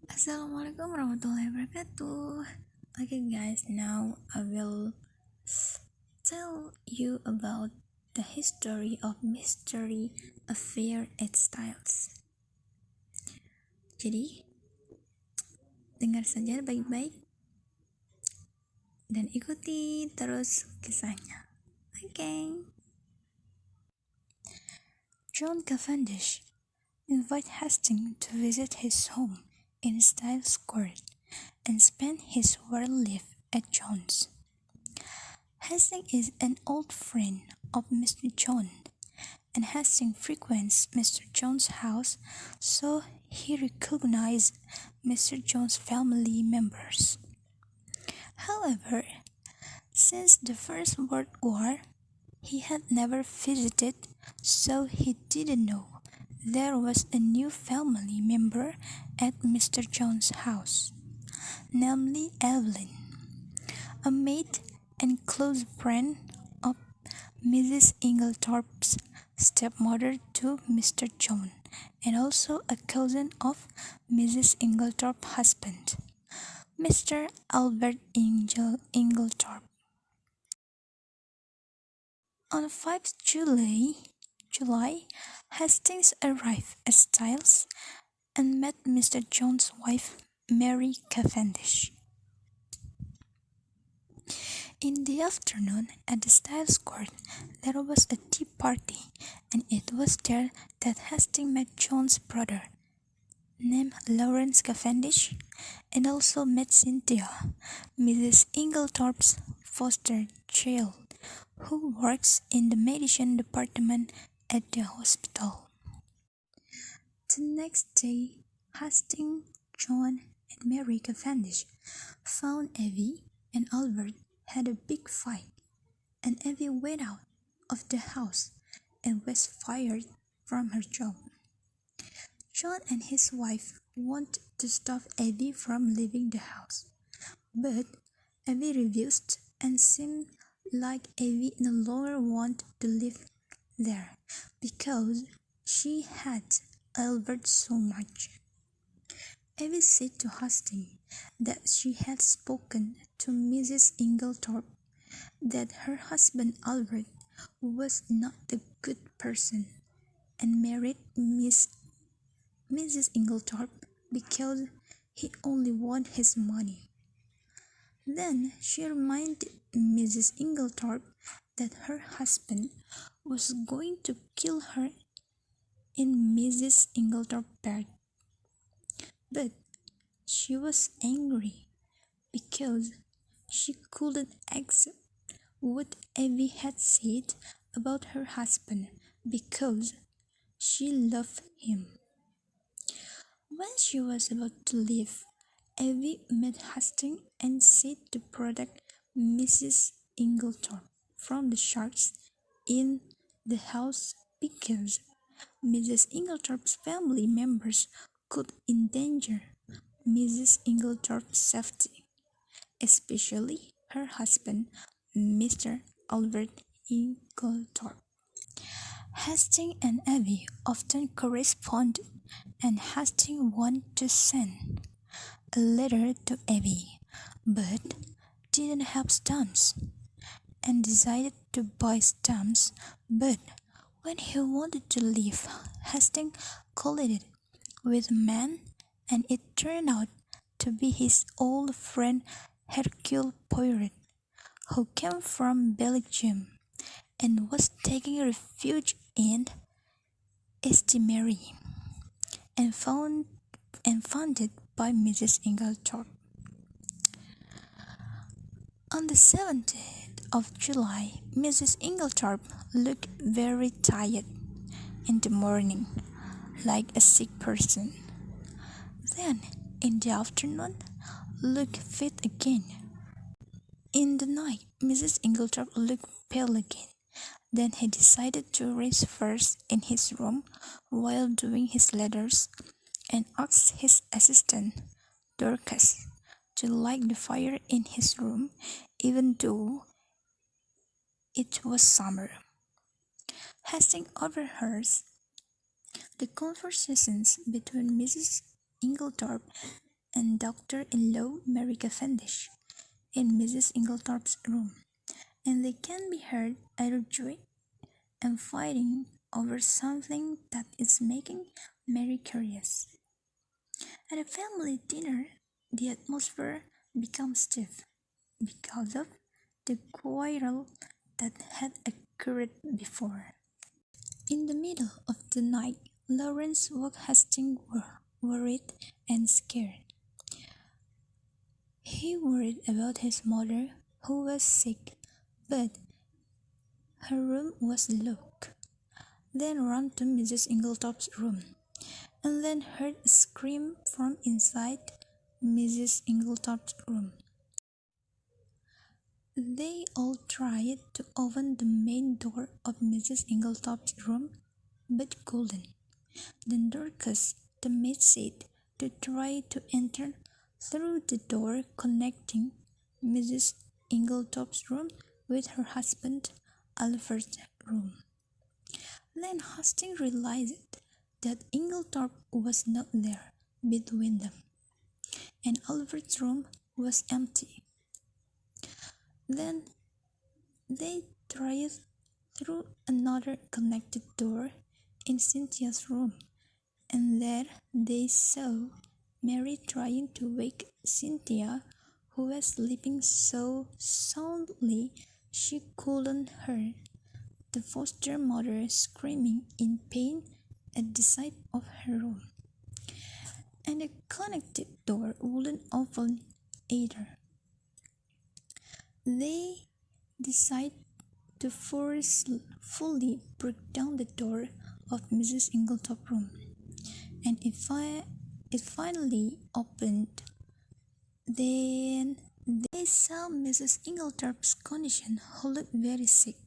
Assalamualaikum warahmatullahi wabarakatuh. Okay, guys, now I will tell you about the history of mystery affair at Styles. Jadi, dengar saja baik-baik dan ikuti terus kisahnya. Okay. John Cavendish invited Hastings to visit his home in Styles Court and spend his world life at John's. Hastings is an old friend of Mr. John, and Hastings frequents Mr. John's house, so he recognized Mr. John's family members. However, since the First World War, he had never visited, so he didn't know there was a new family member at Mr. John's house, namely Evelyn, a maid and close friend of Mrs. Inglethorpe's stepmother to Mr. John, and also a cousin of Mrs. Inglethorpe's husband, Mr. Albert Inglethorpe. On 5th July, Hastings arrived at Styles and met Mr. John's wife, Mary Cavendish. In the afternoon, at the Styles Court, there was a tea party, and it was there that Hastings met John's brother, named Lawrence Cavendish, and also met Cynthia, Mrs. Inglethorpe's foster child, who works in the medicine department at the hospital. The next day, Hastings, John, and Mary Cavendish found Evie and Albert had a big fight, and Evie went out of the house and was fired from her job. John and his wife wanted to stop Evie from leaving the house, but Evie refused and seemed like Evie no longer wanted to live there because she had Albert so much. Evie said to Hastings that she had spoken to Mrs. Inglethorpe that her husband Albert was not a good person and married Mrs. Inglethorpe because he only wanted his money. Then she reminded Mrs. Inglethorpe that her husband was going to kill her in Mrs. Inglethorpe's bed. But she was angry because she couldn't accept what Evie had said about her husband because she loved him. When she was about to leave, Evie met Hastings and said to protect Mrs. Inglethorpe from the sharks in the house because Mrs. Inglethorpe's family members could endanger Mrs. Inglethorpe's safety, especially her husband, Mr. Albert Inglethorpe. Hastings and Evie often corresponded, and Hastings wanted to send a letter to Evie, but didn't have stamps, and decided to buy stamps, but when he wanted to leave, Hastings collided with a man, and it turned out to be his old friend Hercule Poirot, who came from Belgium and was taking refuge in Estimary, and founded by Mrs. Inglethorpe. On the 17th of July, Mrs. Inglethorpe looked very tired in the morning, like a sick person. Then, in the afternoon, looked fit again. In the night, Mrs. Inglethorpe looked pale again. Then he decided to rest first in his room while doing his letters, and asked his assistant, Dorcas, to light the fire in his room, even though it was summer. Hastings overheard the conversations between Mrs. Inglethorpe and Doctor-in-law Mary Cavendish in Mrs. Inglethorpe's room, and they can be heard arguing and fighting over something that is making Mary curious. At a family dinner, the atmosphere becomes stiff because of the quarrel that had occurred before. In the middle of the night, Lawrence woke Hastings worried and scared. He worried about his mother, who was sick, but her room was locked. Then ran to Mrs. Inglethorpe's room, and then heard a scream from inside Mrs. Inglethorpe's room. They all tried to open the main door of Mrs. Inglethorpe's room, but couldn't. Then Dorcas, the maid, said to try to enter through the door connecting Mrs. Inglethorpe's room with her husband Alfred's room. Then Hastings realized that Inglethorpe was not there between them, and Alfred's room was empty. Then they tried through another connected door in Cynthia's room, and there they saw Mary trying to wake Cynthia, who was sleeping so soundly she couldn't hear the foster mother screaming in pain at the side of her room. And the connected door wouldn't open either. They decided to forcefully break down the door of Mrs. Inglethorpe's room, and it finally opened. Then they saw Mrs. Inglethorpe's condition, who looked very sick,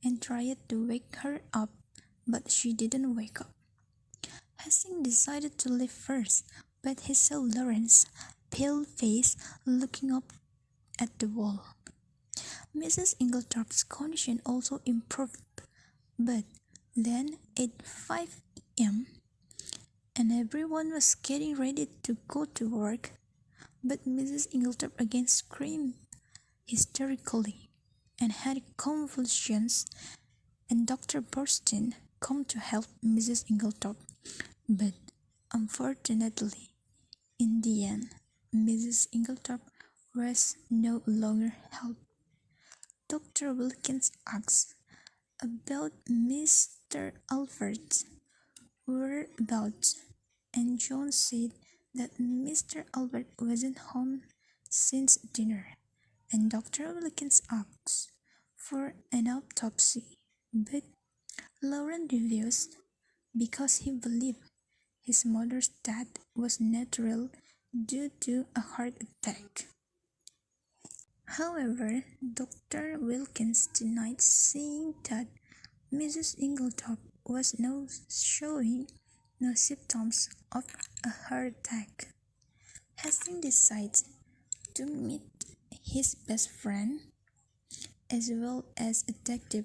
and tried to wake her up, but she didn't wake up. Hastings decided to leave first, but he saw Lawrence's pale face looking up at the wall. Mrs. Inglethorpe's condition also improved, but then at 5 p.m., and everyone was getting ready to go to work, but Mrs. Inglethorpe again screamed hysterically and had convulsions, and Dr. Burstyn came to help Mrs. Inglethorpe, but unfortunately, in the end, Mrs. Inglethorpe was no longer helped. Dr. Wilkins asked about Mr. Alfred's whereabouts, and John said that Mr. Albert wasn't home since dinner, and Dr. Wilkins asked for an autopsy, but Lawrence refused because he believed his mother's death was natural due to a heart attack. However, Dr. Wilkins denied saying that Mrs. Inglethorpe was showing no symptoms of a heart attack. Hastings decided to meet his best friend as well as Detective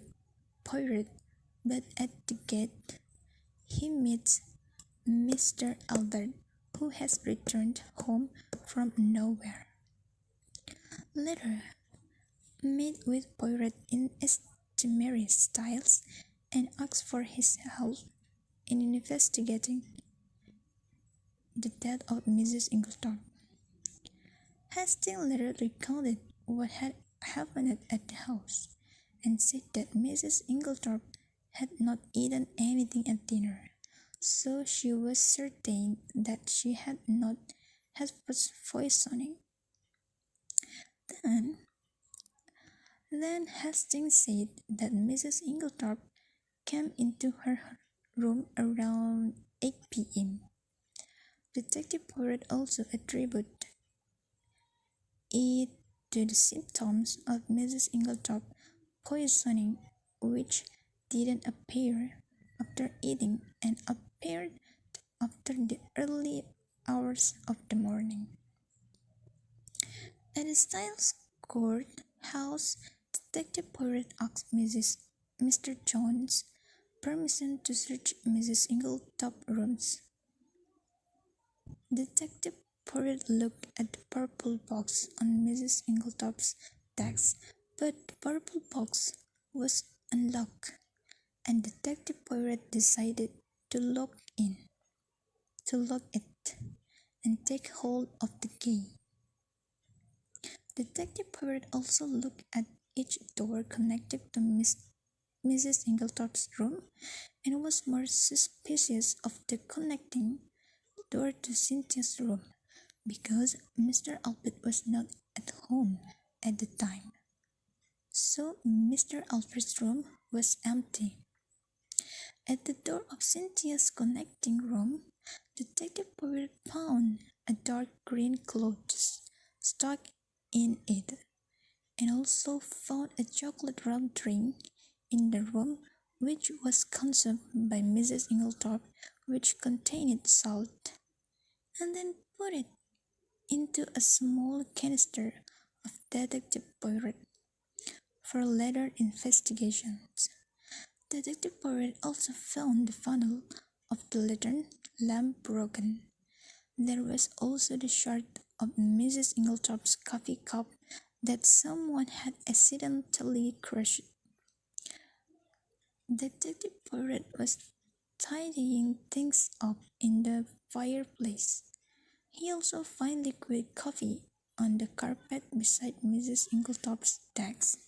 Poirot, but at the gate he meets Mr. Albert, who has returned home from nowhere. Later, met with Poirot in customary styles and asked for his help in investigating the death of Mrs. Inglethorpe. Hastings later recounted what had happened at the house and said that Mrs. Inglethorpe had not eaten anything at dinner, so she was certain that she had not had food poisoning. Then Hastings said that Mrs. Inglethorpe came into her room around 8 p.m. Detective Poirot also attributed it to the symptoms of Mrs. Inglethorpe poisoning, which didn't appear after eating and appeared after the early hours of the morning. At the Styles Court house, Detective Poirot asked Mr. Jones permission to search Mrs. Inglethorpe's rooms. Detective Poirot looked at the purple box on Mrs. Ingletop's desk, but the purple box was unlocked, and Detective Poirot decided to lock it, and take hold of the key. Detective Poirot also looked at each door connected to Mrs. Ingletop's room, and was more suspicious of the connecting door to Cynthia's room, because Mr. Alfred was not at home at the time. So Mr. Alfred's room was empty. At the door of Cynthia's connecting room, Detective Poirot found a dark green cloth stuck in it, and also found a chocolate rum drink in the room which was consumed by Mrs. Ingletop, which contained salt, and then put it into a small canister of Detective Poirot for later investigations. Detective Poirot also found the funnel of the lantern lamp broken. There was also the shard of Mrs. Ingletop's coffee cup that someone had accidentally crushed. Detective Poirot was tidying things up in the fireplace. He also found liquid coffee on the carpet beside Mrs. Ingletop's desk.